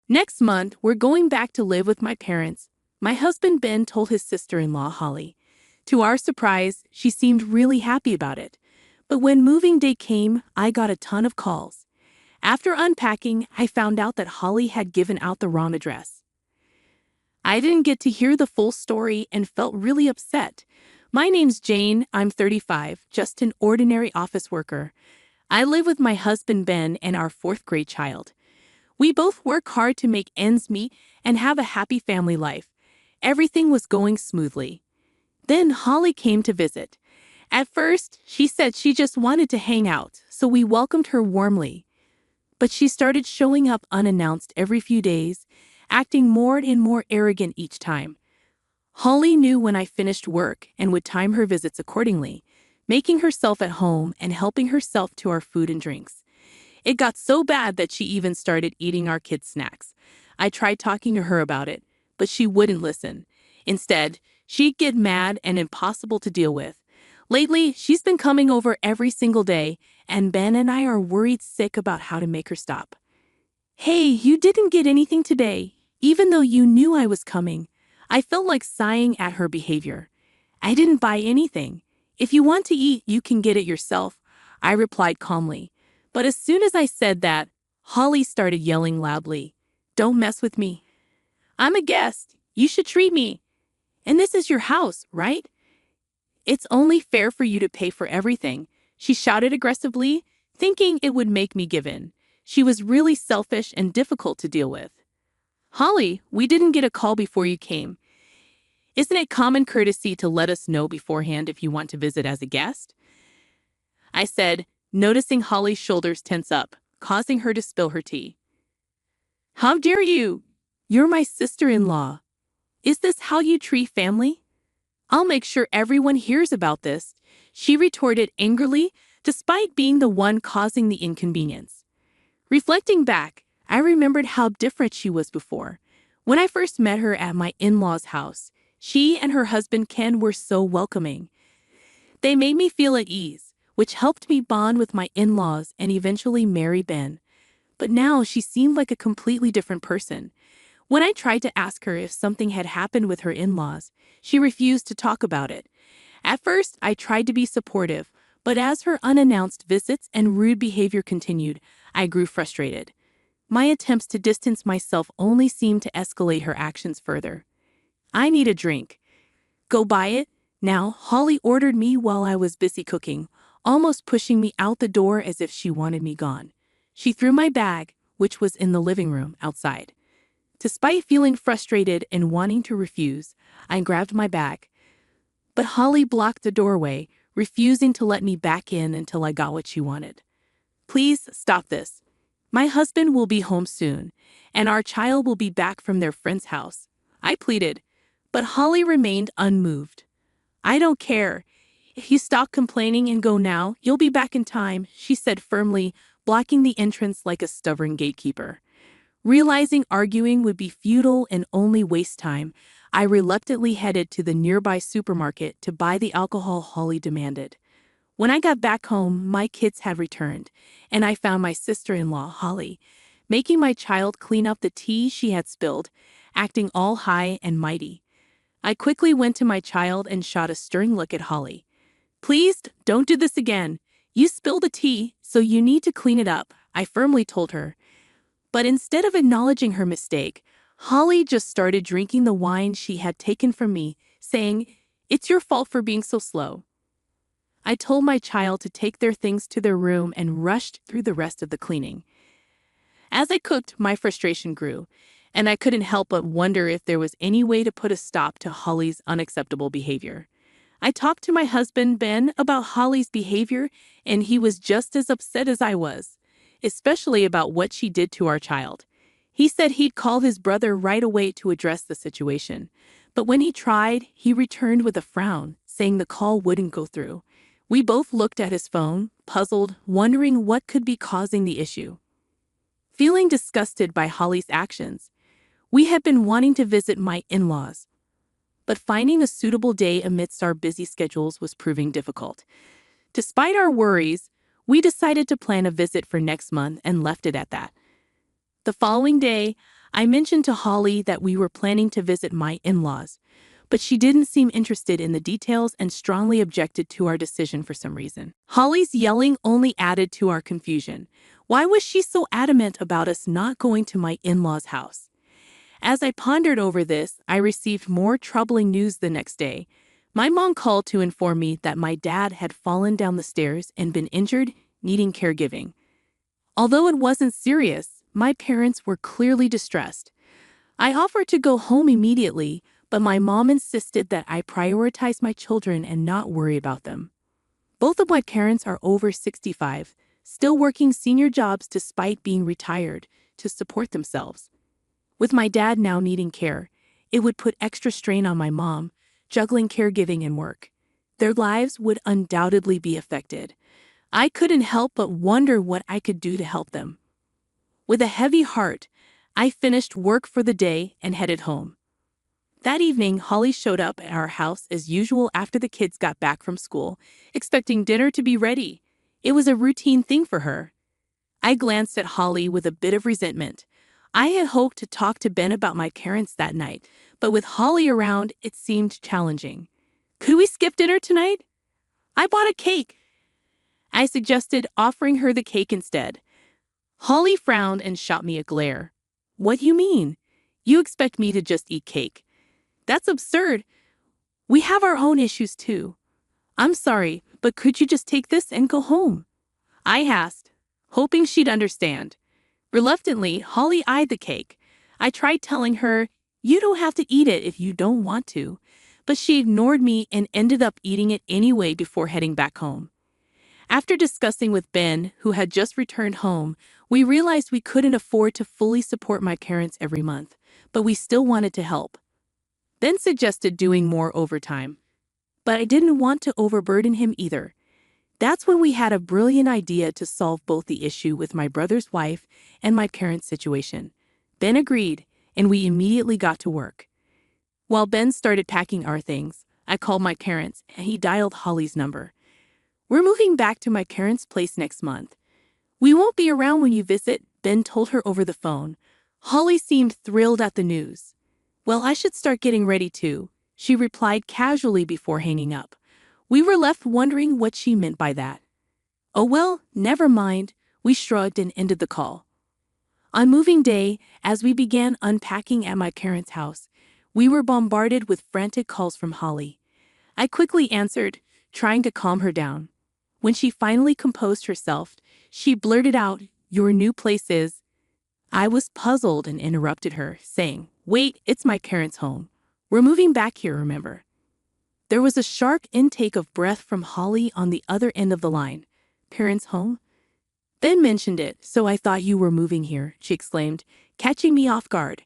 Next month, we're going back to live with my parents. My husband Ben told his sister-in-law Holly. To our surprise, she seemed really happy about it. But when moving day came, I got a ton of calls. After unpacking, I found out that Holly had given out the wrong address. I didn't get to hear the full story and felt really upset. My name's Jane, I'm 35, just an ordinary office worker. I live with my husband Ben and our fourth-grade child. We both work hard to make ends meet and have a happy family life. Everything was going smoothly. Then Holly came to visit. At first, she said she just wanted to hang out, so we welcomed her warmly. But she started showing up unannounced every few days, acting more and more arrogant each time. Holly knew when I finished work and would time her visits accordingly, making herself at home and helping herself to our food and drinks. It got so bad that she even started eating our kids' snacks. I tried talking to her about it, but she wouldn't listen. Instead, she'd get mad and impossible to deal with. Lately, she's been coming over every single day, and Ben and I are worried sick about how to make her stop. Hey, you didn't get anything today, even though you knew I was coming. I felt like sighing at her behavior. I didn't buy anything. If you want to eat, you can get it yourself, I replied calmly. But as soon as I said that, Holly started yelling loudly. Don't mess with me. I'm a guest. You should treat me. And this is your house, right? It's only fair for you to pay for everything, she shouted aggressively, thinking it would make me give in. She was really selfish and difficult to deal with. Holly, we didn't get a call before you came. Isn't it common courtesy to let us know beforehand if you want to visit as a guest? I said, noticing Holly's shoulders tense up, causing her to spill her tea. How dare you? You're my sister-in-law. Is this how you treat family? I'll make sure everyone hears about this, she retorted angrily, despite being the one causing the inconvenience. Reflecting back, I remembered how different she was before. When I first met her at my in-laws' house, she and her husband Ken were so welcoming. They made me feel at ease, which helped me bond with my in-laws and eventually marry Ben. But now she seemed like a completely different person. When I tried to ask her if something had happened with her in-laws, she refused to talk about it. At first, I tried to be supportive, but as her unannounced visits and rude behavior continued, I grew frustrated. My attempts to distance myself only seemed to escalate her actions further. I need a drink. Go buy it? Now, Holly ordered me while I was busy cooking, almost pushing me out the door as if she wanted me gone. She threw my bag, which was in the living room, outside. Despite feeling frustrated and wanting to refuse, I grabbed my bag. But Holly blocked the doorway, refusing to let me back in until I got what she wanted. Please stop this. My husband will be home soon, and our child will be back from their friend's house, I pleaded, but Holly remained unmoved. I don't care. If you stop complaining and go now, you'll be back in time, she said firmly, blocking the entrance like a stubborn gatekeeper. Realizing arguing would be futile and only waste time, I reluctantly headed to the nearby supermarket to buy the alcohol Holly demanded. When I got back home, my kids had returned, and I found my sister-in-law, Holly, making my child clean up the tea she had spilled, acting all high and mighty. I quickly went to my child and shot a stern look at Holly. Please, don't do this again. You spilled the tea, so you need to clean it up, I firmly told her. But instead of acknowledging her mistake, Holly just started drinking the wine she had taken from me, saying, "It's your fault for being so slow." I told my child to take their things to their room and rushed through the rest of the cleaning. As I cooked, my frustration grew, and I couldn't help but wonder if there was any way to put a stop to Holly's unacceptable behavior. I talked to my husband, Ben, about Holly's behavior, and he was just as upset as I was, especially about what she did to our child. He said he'd call his brother right away to address the situation, but when he tried, he returned with a frown, saying the call wouldn't go through. We both looked at his phone, puzzled, wondering what could be causing the issue. Feeling disgusted by Holly's actions, we had been wanting to visit my in-laws, but finding a suitable day amidst our busy schedules was proving difficult. Despite our worries, we decided to plan a visit for next month and left it at that. The following day, I mentioned to Holly that we were planning to visit my in-laws, but she didn't seem interested in the details and strongly objected to our decision for some reason. Holly's yelling only added to our confusion. Why was she so adamant about us not going to my in-laws' house? As I pondered over this, I received more troubling news the next day. My mom called to inform me that my dad had fallen down the stairs and been injured, needing caregiving. Although it wasn't serious, my parents were clearly distressed. I offered to go home immediately, but my mom insisted that I prioritize my children and not worry about them. Both of my parents are over 65, still working senior jobs despite being retired to support themselves. With my dad now needing care, it would put extra strain on my mom, juggling caregiving and work. Their lives would undoubtedly be affected. I couldn't help but wonder what I could do to help them. With a heavy heart, I finished work for the day and headed home. That evening, Holly showed up at our house as usual after the kids got back from school, expecting dinner to be ready. It was a routine thing for her. I glanced at Holly with a bit of resentment. I had hoped to talk to Ben about my parents that night, but with Holly around, it seemed challenging. Could we skip dinner tonight? I bought a cake, I suggested, offering her the cake instead. Holly frowned and shot me a glare. What do you mean? You expect me to just eat cake? That's absurd. We have our own issues too. I'm sorry, but could you just take this and go home? I asked, hoping she'd understand. Reluctantly, Holly eyed the cake. I tried telling her, you don't have to eat it if you don't want to, but she ignored me and ended up eating it anyway before heading back home. After discussing with Ben, who had just returned home, we realized we couldn't afford to fully support my parents every month, but we still wanted to help. Ben suggested doing more overtime, but I didn't want to overburden him either. That's when we had a brilliant idea to solve both the issue with my brother's wife and my parents' situation. Ben agreed, and we immediately got to work. While Ben started packing our things, I called my parents, and he dialed Holly's number. We're moving back to my parents' place next month. We won't be around when you visit, Ben told her over the phone. Holly seemed thrilled at the news. Well, I should start getting ready too, she replied casually before hanging up. We were left wondering what she meant by that. Oh well, never mind, we shrugged and ended the call. On moving day, as we began unpacking at my parents' house, we were bombarded with frantic calls from Holly. I quickly answered, trying to calm her down. When she finally composed herself, she blurted out, "Your new place is..." I was puzzled and interrupted her, saying, "Wait, it's my parents' home. We're moving back here, remember?" There was a sharp intake of breath from Holly on the other end of the line. "Parents' home?" "Ben mentioned it, so I thought you were moving here," she exclaimed, catching me off guard.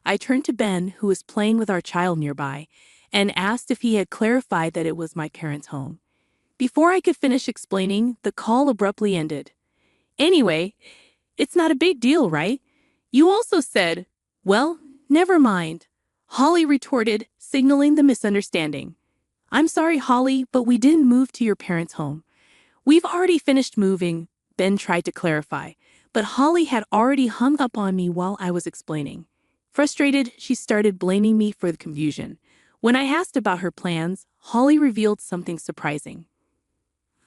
I turned to Ben, who was playing with our child nearby, and asked if he had clarified that it was my parents' home. Before I could finish explaining, the call abruptly ended. "Anyway, it's not a big deal, right? You also said..." "Well, never mind," Holly retorted, signaling the misunderstanding. "I'm sorry, Holly, but we didn't move to your parents' home. We've already finished moving," Ben tried to clarify, but Holly had already hung up on me while I was explaining. Frustrated, she started blaming me for the confusion. When I asked about her plans, Holly revealed something surprising.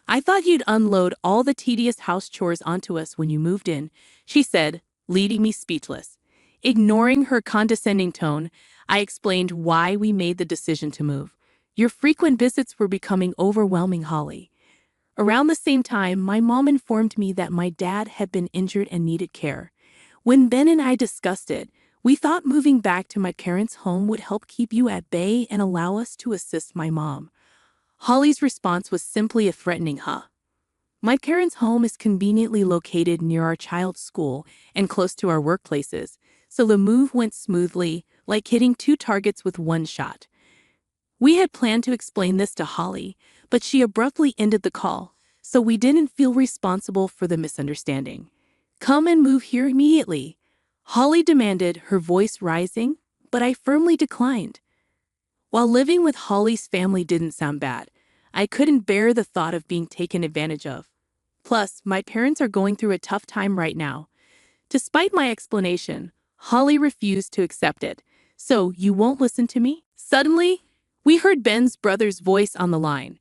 "I thought you'd unload all the tedious house chores onto us when you moved in," she said, leaving me speechless. Ignoring her condescending tone, I explained why we made the decision to move. "Your frequent visits were becoming overwhelming, Holly." Around the same time, my mom informed me that my dad had been injured and needed care. When Ben and I discussed it, we thought moving back to my parents' home would help keep you at bay and allow us to assist my mom. Holly's response was simply a threatening "huh." My parents' home is conveniently located near our child's school and close to our workplaces, so the move went smoothly, like hitting two targets with one shot. We had planned to explain this to Holly, but she abruptly ended the call, so we didn't feel responsible for the misunderstanding. "Come and move here immediately," Holly demanded, her voice rising, but I firmly declined. While living with Holly's family didn't sound bad, I couldn't bear the thought of being taken advantage of. Plus, my parents are going through a tough time right now. Despite my explanation, Holly refused to accept it. So, you won't listen to me? Suddenly, we heard Ben's brother's voice on the line.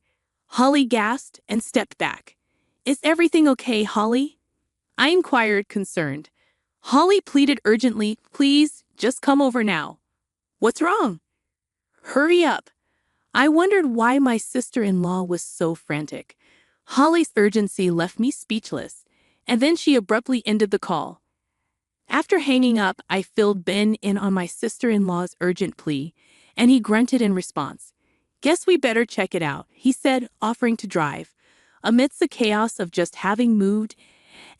Holly gasped and stepped back. Is everything okay, Holly? I inquired, concerned. Holly pleaded urgently, please, just come over now. What's wrong? Hurry up. I wondered why my sister-in-law was so frantic. Holly's urgency left me speechless, and then she abruptly ended the call. After hanging up, I filled Ben in on my sister-in-law's urgent plea, and he grunted in response. Guess we better check it out, he said, offering to drive. Amidst the chaos of just having moved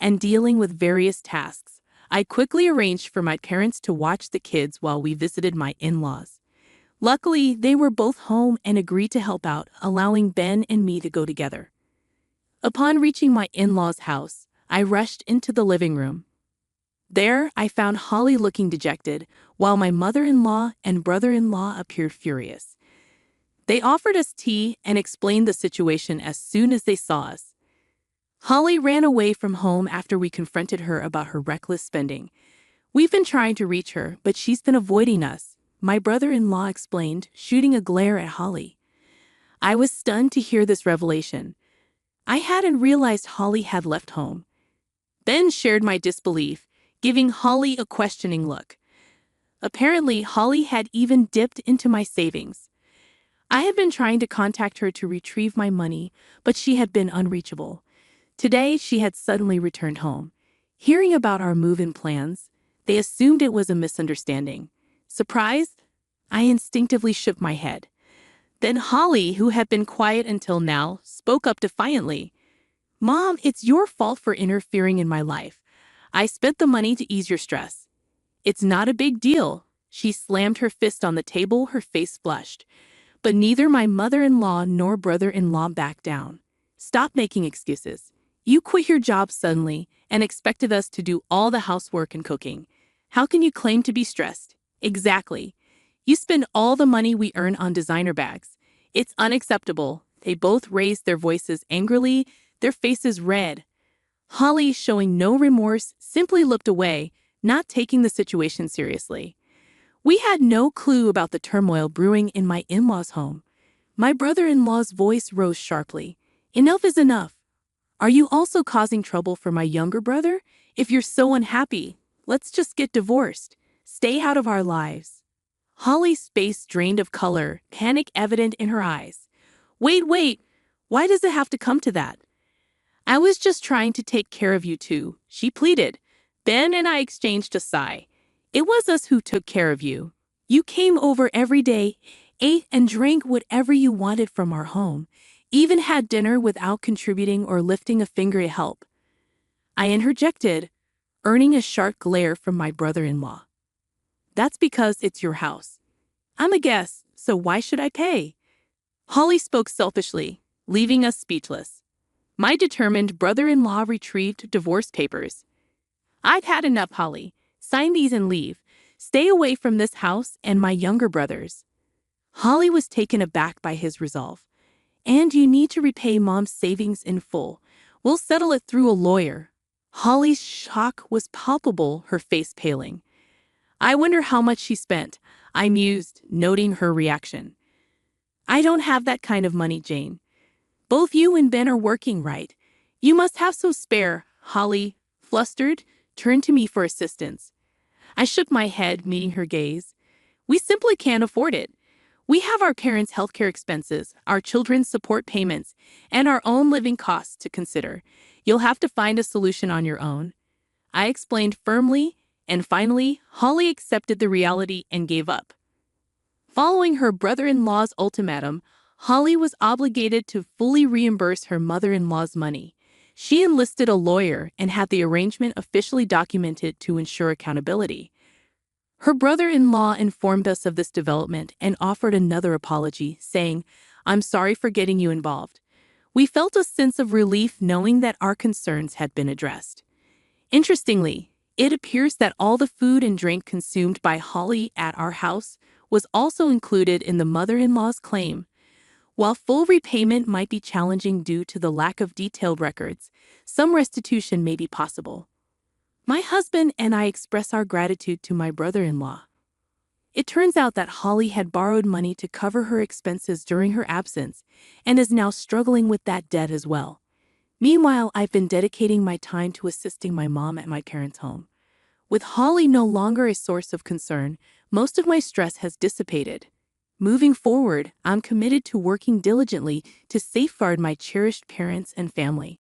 and dealing with various tasks, I quickly arranged for my parents to watch the kids while we visited my in-laws. Luckily, they were both home and agreed to help out, allowing Ben and me to go together. Upon reaching my in-laws' house, I rushed into the living room. There, I found Holly looking dejected, while my mother-in-law and brother-in-law appeared furious. They offered us tea and explained the situation as soon as they saw us. Holly ran away from home after we confronted her about her reckless spending. We've been trying to reach her, but she's been avoiding us, my brother-in-law explained, shooting a glare at Holly. I was stunned to hear this revelation. I hadn't realized Holly had left home. Ben shared my disbelief, giving Holly a questioning look. Apparently, Holly had even dipped into my savings. I had been trying to contact her to retrieve my money, but she had been unreachable. Today, she had suddenly returned home. Hearing about our move-in plans, they assumed it was a misunderstanding. Surprised? I instinctively shook my head. Then Holly, who had been quiet until now, spoke up defiantly. Mom, it's your fault for interfering in my life. I spent the money to ease your stress. It's not a big deal. She slammed her fist on the table, her face flushed. But neither my mother-in-law nor brother-in-law backed down. Stop making excuses. You quit your job suddenly and expected us to do all the housework and cooking. How can you claim to be stressed? Exactly. You spend all the money we earn on designer bags. It's unacceptable. They both raised their voices angrily, their faces red. Holly, showing no remorse, simply looked away, not taking the situation seriously. We had no clue about the turmoil brewing in my in-laws' home. My brother-in-law's voice rose sharply. Enough is enough. Are you also causing trouble for my younger brother? If you're so unhappy, let's just get divorced. Stay out of our lives. Holly's face drained of color, panic evident in her eyes. Wait. Why does it have to come to that? I was just trying to take care of you two, she pleaded. Ben and I exchanged a sigh. It was us who took care of you. You came over every day, ate and drank whatever you wanted from our home, even had dinner without contributing or lifting a finger to help. I interjected, earning a sharp glare from my brother-in-law. That's because it's your house. I'm a guest, so why should I pay? Holly spoke selfishly, leaving us speechless. My determined brother-in-law retrieved divorce papers. I've had enough, Holly. Sign these and leave. Stay away from this house and my younger brothers. Holly was taken aback by his resolve. And you need to repay Mom's savings in full. We'll settle it through a lawyer. Holly's shock was palpable, her face paling. I wonder how much she spent, I mused, noting her reaction. I don't have that kind of money, Jane. Both you and Ben are working, right? You must have some spare. Holly, flustered, turned to me for assistance. I shook my head, meeting her gaze. We simply can't afford it. We have our parents' healthcare expenses, our children's support payments, and our own living costs to consider. You'll have to find a solution on your own. I explained firmly, and finally, Holly accepted the reality and gave up. Following her brother-in-law's ultimatum, Holly was obligated to fully reimburse her mother-in-law's money. She enlisted a lawyer and had the arrangement officially documented to ensure accountability. Her brother-in-law informed us of this development and offered another apology, saying, "I'm sorry for getting you involved." We felt a sense of relief knowing that our concerns had been addressed. Interestingly, it appears that all the food and drink consumed by Holly at our house was also included in the mother-in-law's claim. While full repayment might be challenging due to the lack of detailed records, some restitution may be possible. My husband and I express our gratitude to my brother-in-law. It turns out that Holly had borrowed money to cover her expenses during her absence and is now struggling with that debt as well. Meanwhile, I've been dedicating my time to assisting my mom at my parents' home. With Holly no longer a source of concern, most of my stress has dissipated. Moving forward, I'm committed to working diligently to safeguard my cherished parents and family.